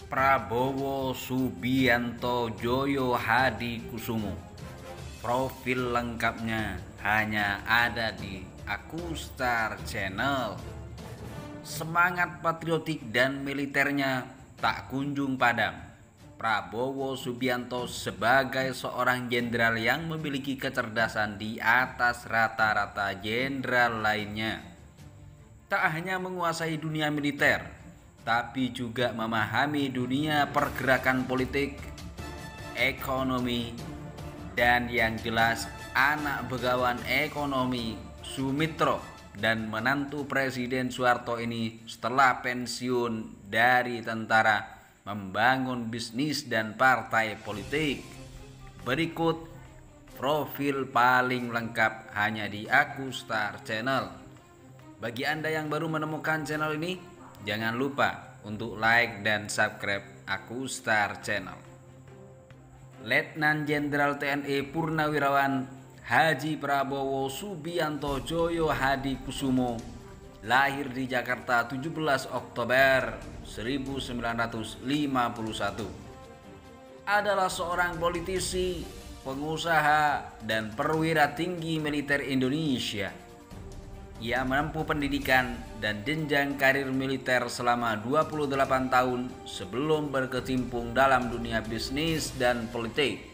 Prabowo Subianto Joyo Hadi Kusumo. Profil lengkapnya hanya ada di Akustar Channel. Semangat patriotik dan militernya tak kunjung padam. Prabowo Subianto sebagai seorang jenderal yang memiliki kecerdasan di atas rata-rata jenderal lainnya. Tak hanya menguasai dunia militer, tapi juga memahami dunia pergerakan politik, ekonomi, dan yang jelas anak begawan ekonomi Sumitro dan menantu Presiden Soeharto ini setelah pensiun dari tentara membangun bisnis dan partai politik. Berikut profil paling lengkap hanya di Akustar Channel. Bagi Anda yang baru menemukan channel ini, jangan lupa untuk like dan subscribe Akustar Channel. Letnan Jenderal TNI Purnawirawan Haji Prabowo Subianto Joyo Hadi Kusumo lahir di Jakarta 17 Oktober 1951. Adalah seorang politisi, pengusaha, dan perwira tinggi militer Indonesia. Ia menempuh pendidikan dan jenjang karir militer selama 28 tahun sebelum berkecimpung dalam dunia bisnis dan politik.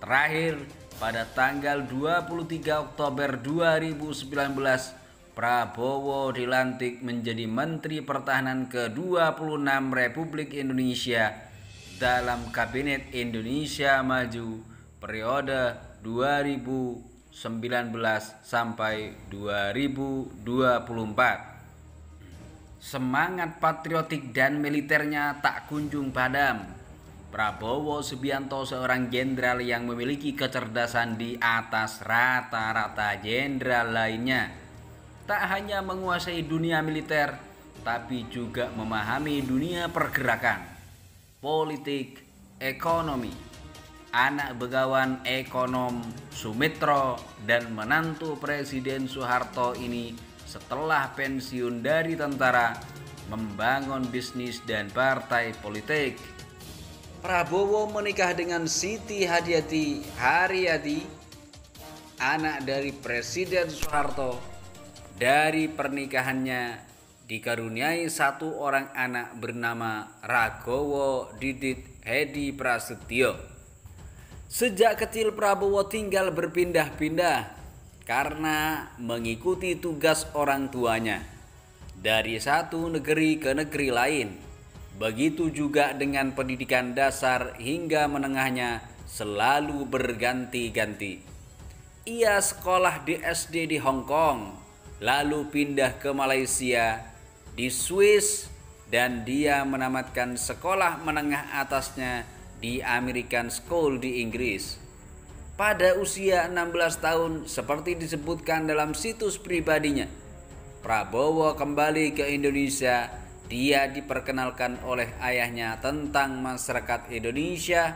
Terakhir, pada tanggal 23 Oktober 2019, Prabowo dilantik menjadi Menteri Pertahanan ke-26 Republik Indonesia dalam Kabinet Indonesia Maju periode 2019 sampai 2024. Semangat patriotik dan militernya tak kunjung padam. Prabowo Subianto seorang jenderal yang memiliki kecerdasan di atas rata-rata jenderal lainnya. Tak hanya menguasai dunia militer, tapi juga memahami dunia pergerakan, politik, ekonomi. Anak begawan ekonom Sumitro dan menantu Presiden Soeharto ini setelah pensiun dari tentara membangun bisnis dan partai politik. Prabowo menikah dengan Siti Hadiati Haryadi, anak dari Presiden Soeharto. Dari pernikahannya dikaruniai satu orang anak bernama Ragowo Didit Hedi Prasetyo. Sejak kecil Prabowo tinggal berpindah-pindah karena mengikuti tugas orang tuanya dari satu negeri ke negeri lain. Begitu juga dengan pendidikan dasar hingga menengahnya selalu berganti-ganti. Ia sekolah di SD di Hong Kong, lalu pindah ke Malaysia, di Swiss, dan dia menamatkan sekolah menengah atasnya di American School di Inggris. Pada usia 16 tahun, seperti disebutkan dalam situs pribadinya, Prabowo kembali ke Indonesia. Dia diperkenalkan oleh ayahnya tentang masyarakat Indonesia.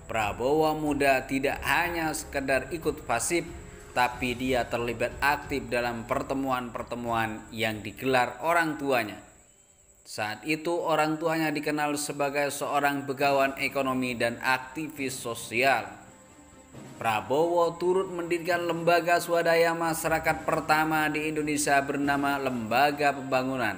Prabowo muda tidak hanya sekedar ikut FASIP, tapi dia terlibat aktif dalam pertemuan-pertemuan yang digelar orang tuanya. Saat itu orang tuanya dikenal sebagai seorang begawan ekonomi dan aktivis sosial. Prabowo turut mendirikan lembaga swadaya masyarakat pertama di Indonesia bernama Lembaga Pembangunan.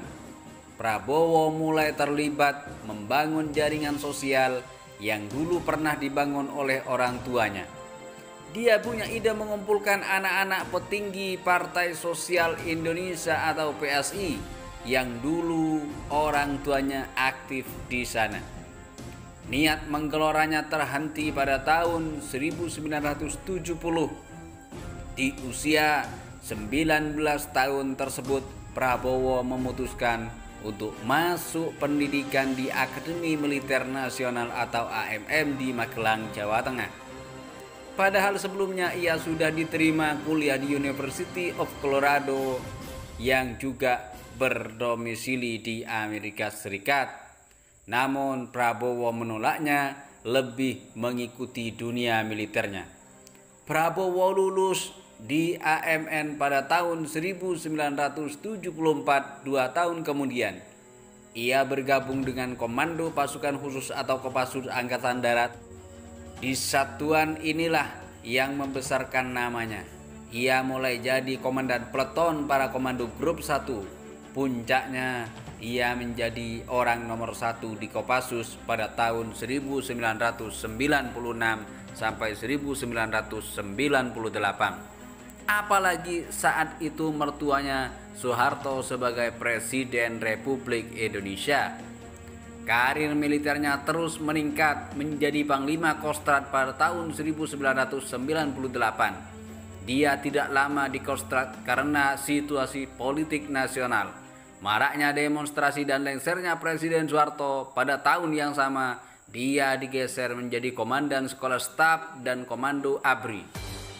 Prabowo mulai terlibat membangun jaringan sosial yang dulu pernah dibangun oleh orang tuanya. Dia punya ide mengumpulkan anak-anak petinggi Partai Sosial Indonesia atau PSI yang dulu orang tuanya aktif di sana. Niat menggeloranya terhenti pada tahun 1970. Di usia 19 tahun tersebut, Prabowo memutuskan untuk masuk pendidikan di Akademi Militer Nasional atau AMN di Magelang, Jawa Tengah. Padahal sebelumnya ia sudah diterima kuliah di University of Colorado yang juga berdomisili di Amerika Serikat. Namun Prabowo menolaknya, lebih mengikuti dunia militernya. Prabowo lulus di AMN pada tahun 1974, 2 tahun kemudian. Ia bergabung dengan Komando Pasukan Khusus atau Kopassus Angkatan Darat. Di satuan inilah yang membesarkan namanya. Ia mulai jadi komandan peleton para komando grup 1. Puncaknya ia menjadi orang nomor 1 di Kopassus pada tahun 1996 sampai 1998. Apalagi saat itu mertuanya Soeharto sebagai Presiden Republik Indonesia. Karir militernya terus meningkat menjadi Panglima Kostrad pada tahun 1998. Dia tidak lama di Kostrad karena situasi politik nasional. Maraknya demonstrasi dan lengsernya Presiden Soeharto pada tahun yang sama, dia digeser menjadi Komandan Sekolah Staf dan Komando ABRI.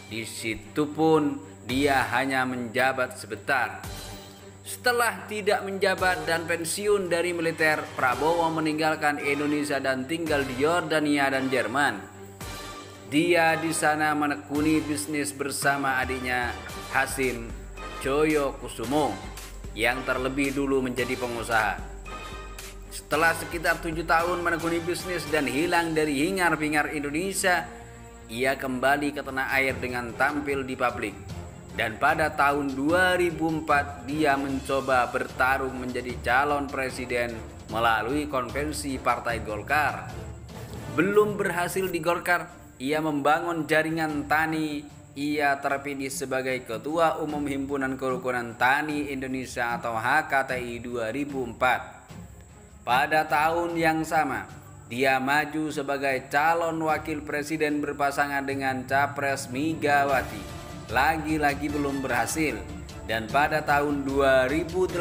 Di situ pun dia hanya menjabat sebentar. Setelah tidak menjabat dan pensiun dari militer, Prabowo meninggalkan Indonesia dan tinggal di Yordania dan Jerman. Dia di sana menekuni bisnis bersama adiknya Hasim Joyokusumo yang terlebih dulu menjadi pengusaha. Setelah sekitar 7 tahun menekuni bisnis dan hilang dari hingar-bingar Indonesia, ia kembali ke tanah air dengan tampil di publik. Dan pada tahun 2004 dia mencoba bertarung menjadi calon presiden melalui konvensi Partai Golkar. Belum berhasil di Golkar, ia membangun jaringan tani. Ia terpilih sebagai Ketua Umum Himpunan Kerukunan Tani Indonesia atau HKTI 2004. Pada tahun yang sama, dia maju sebagai calon wakil presiden berpasangan dengan Capres Megawati. Lagi-lagi belum berhasil. Dan pada tahun 2008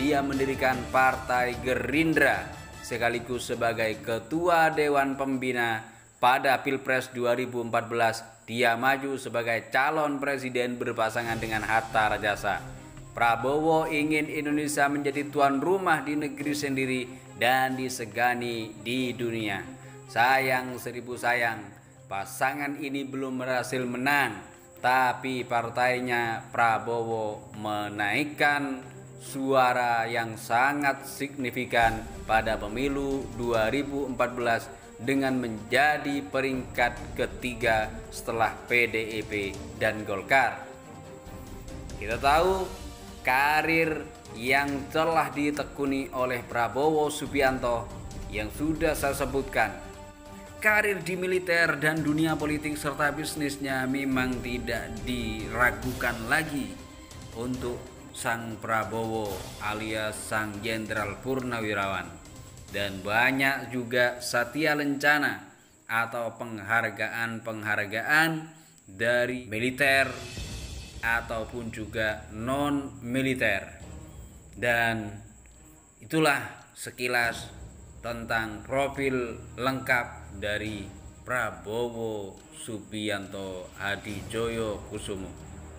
dia mendirikan Partai Gerindra sekaligus sebagai Ketua Dewan Pembina. Pada Pilpres 2014 dia maju sebagai calon presiden berpasangan dengan Hatta Rajasa. Prabowo ingin Indonesia menjadi tuan rumah di negeri sendiri dan disegani di dunia. Sayang seribu sayang, pasangan ini belum berhasil menang, tapi partainya Prabowo menaikkan suara yang sangat signifikan pada pemilu 2014 dengan menjadi peringkat ketiga setelah PDIP dan Golkar. Kita tahu karir yang telah ditekuni oleh Prabowo Subianto yang sudah saya sebutkan. Karir di militer dan dunia politik serta bisnisnya memang tidak diragukan lagi untuk sang Prabowo alias sang Jenderal Purnawirawan. Dan banyak juga satya lencana atau penghargaan-penghargaan dari militer ataupun juga non militer. Dan itulah sekilas tentang profil lengkap dari Prabowo Subianto Hadjojokusumo.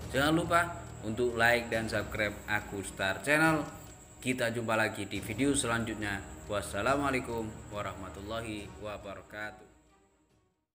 Jangan lupa untuk like dan subscribe Agustar Channel. Kita jumpa lagi di video selanjutnya. Wassalamualaikum warahmatullahi wabarakatuh.